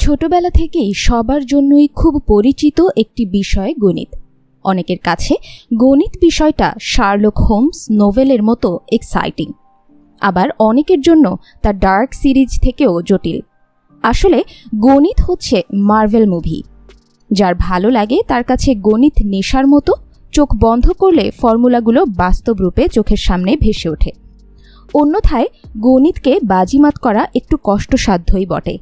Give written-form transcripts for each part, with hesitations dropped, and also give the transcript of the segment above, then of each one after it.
ছোটবেলা থেকেই সবার জন্যই খুব পরিচিত একটি বিষয় গণিত। অনেকের কাছে গণিত বিষয়টা শার্লক হোমস নোভেলের মতো এক্সাইটিং, আবার অনেকের জন্য তা ডার্ক সিরিজ থেকেও জটিল। আসলে গণিত হচ্ছে মার্ভেল মুভি। যার ভালো লাগে তার কাছে গণিত নেশার মতো, চোখ বন্ধ করলে ফর্মুলাগুলো বাস্তব রূপে চোখের সামনে ভেসে ওঠে। অন্যথায় গণিতকে বাজিমাত করা একটু কষ্টসাধ্যই বটে।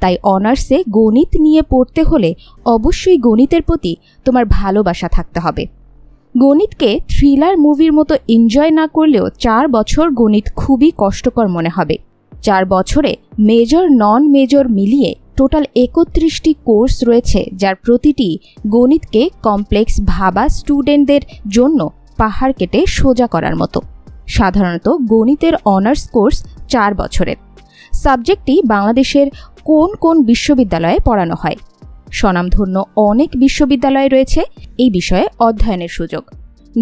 তাই অনার্সে গণিত নিয়ে পড়তে হলে অবশ্যই গণিতের প্রতি তোমার ভালোবাসা থাকতে হবে। গণিতকে থ্রিলার মুভির মতো এনজয় না করলেও 4 বছর গণিত খুবই কষ্টকর মনে হবে। 4 বছরে মেজর নন মেজর মিলিয়ে টোটাল 31টি কোর্স রয়েছে, যার প্রতিটি গণিতকে কমপ্লেক্স ভাবা স্টুডেন্টদের জন্য পাহাড় কেটে সোজা করার মতো। সাধারণত গণিতের অনার্স কোর্স 4 বছরের। সাবজেক্টটি বাংলাদেশের কোন কোন বিশ্ববিদ্যালয়ে পড়ানো হয়? স্বনামধন্য অনেক বিশ্ববিদ্যালয় রয়েছে এই বিষয়ে অধ্যয়নের সুযোগ।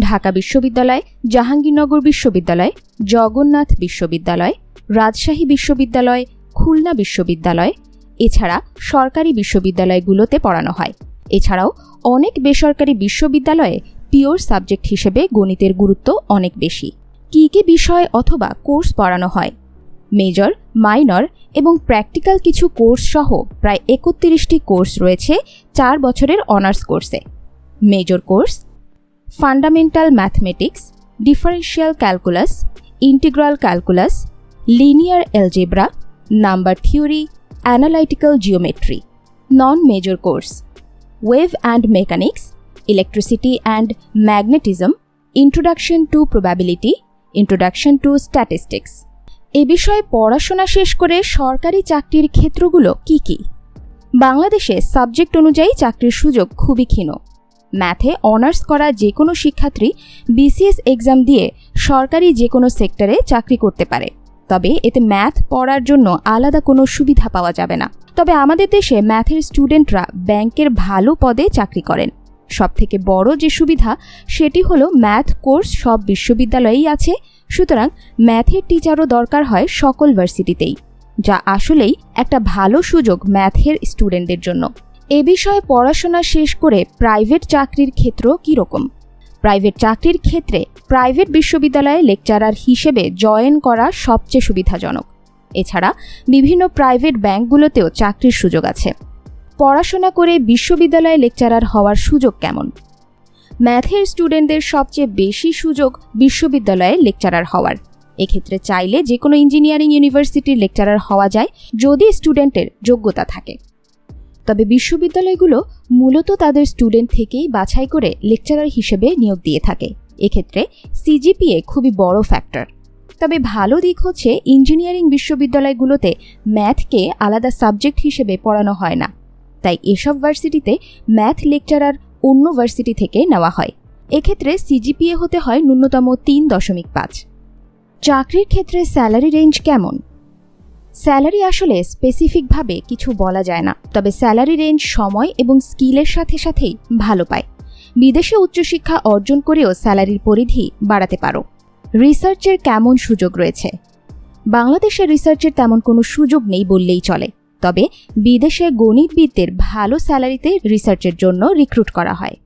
ঢাকা বিশ্ববিদ্যালয়, জাহাঙ্গীরনগর বিশ্ববিদ্যালয়, জগন্নাথ বিশ্ববিদ্যালয়, রাজশাহী বিশ্ববিদ্যালয়, খুলনা বিশ্ববিদ্যালয়, এছাড়া সরকারি বিশ্ববিদ্যালয়গুলোতে পড়ানো হয়। এছাড়াও অনেক বেসরকারি বিশ্ববিদ্যালয়ে পিওর সাবজেক্ট হিসেবে গণিতের গুরুত্ব অনেক বেশি। কী কী বিষয় অথবা কোর্স পড়ানো হয়? মেজর, মাইনর এবং প্র্যাকটিক্যাল কিছু কোর্স সহ প্রায় 31টি কোর্স রয়েছে 4 বছরের অনার্স কোর্সে। Major course: fundamental mathematics, differential calculus, integral calculus, linear algebra, number theory, analytical geometry. Non major course: wave and mechanics, electricity and magnetism, introduction to probability, introduction to statistics. এ বিষয়ে পড়াশোনা শেষ করে সরকারি চাকরির ক্ষেত্রগুলো কি কি? বাংলাদেশে সাবজেক্ট অনুযায়ী চাকরির সুযোগ খুবই ক্ষীণ। ম্যাথে অনার্স করা যে কোনো শিক্ষার্থী বিসিএস এক্সাম দিয়ে সরকারি যে কোনো সেক্টরে চাকরি করতে পারে, তবে এতে ম্যাথ পড়ার জন্য আলাদা কোনো সুবিধা পাওয়া যাবে না। তবে আমাদের দেশে ম্যাথের স্টুডেন্টরা ব্যাংকের ভালো পদে চাকরি করেন। সবথেকে বড় যে সুবিধা সেটি হলো ম্যাথ কোর্স সব বিশ্ববিদ্যালয়েই আছে, সুতরাং ম্যাথের টিচারও দরকার হয় সকল ভার্সিটিতেই, যা আসলেই একটা ভালো সুযোগ ম্যাথের স্টুডেন্টদের জন্য। এ বিষয়ে পড়াশোনা শেষ করে প্রাইভেট চাকরির ক্ষেত্র কীরকম? প্রাইভেট চাকরির ক্ষেত্রে প্রাইভেট বিশ্ববিদ্যালয়ে লেকচারার হিসেবে জয়েন করা সবচেয়ে সুবিধাজনক। এছাড়া বিভিন্ন প্রাইভেট ব্যাংকগুলোতেও চাকরির সুযোগ আছে। পড়াশোনা করে বিশ্ববিদ্যালয়ে লেকচারার হওয়ার সুযোগ কেমন? ম্যাথের স্টুডেন্টদের সবচেয়ে বেশি সুযোগ বিশ্ববিদ্যালয়ে লেকচারার হওয়ার। এক্ষেত্রে চাইলে যে কোনো ইঞ্জিনিয়ারিং ইউনিভার্সিটির লেকচারার হওয়া যায় যদি স্টুডেন্টের যোগ্যতা থাকে। তবে বিশ্ববিদ্যালয়গুলো মূলত তাদের স্টুডেন্ট থেকেই বাছাই করে লেকচারার হিসেবে নিয়োগ দিয়ে থাকে। এক্ষেত্রে সিজিপিএ খুবই বড় ফ্যাক্টর। তবে ভালো দিক হচ্ছে ইঞ্জিনিয়ারিং বিশ্ববিদ্যালয়গুলোতে ম্যাথকে আলাদা সাবজেক্ট হিসেবে পড়ানো হয় না, তাই এসব ভার্সিটিতে ম্যাথ লেকচারার অন্য ভার্সিটি থেকে নেওয়া হয়। এক্ষেত্রে সিজিপিএ হতে হয় ন্যূনতম 3.5। চাকরির ক্ষেত্রে স্যালারি রেঞ্জ কেমন? স্যালারি আসলে স্পেসিফিকভাবে কিছু বলা যায় না, তবে স্যালারি রেঞ্জ সময় এবং স্কিলের সাথে সাথেই ভালো পায়। বিদেশে উচ্চশিক্ষা অর্জন করেও স্যালারির পরিধি বাড়াতে পারো। রিসার্চের কেমন সুযোগ রয়েছে? বাংলাদেশে রিসার্চের তেমন কোনো সুযোগ নেই বললেই চলে, তবে বিদেশে গণিতবিদদের ভালো স্যালারিতে রিসার্চের জন্য রিক্রুট করা হয়।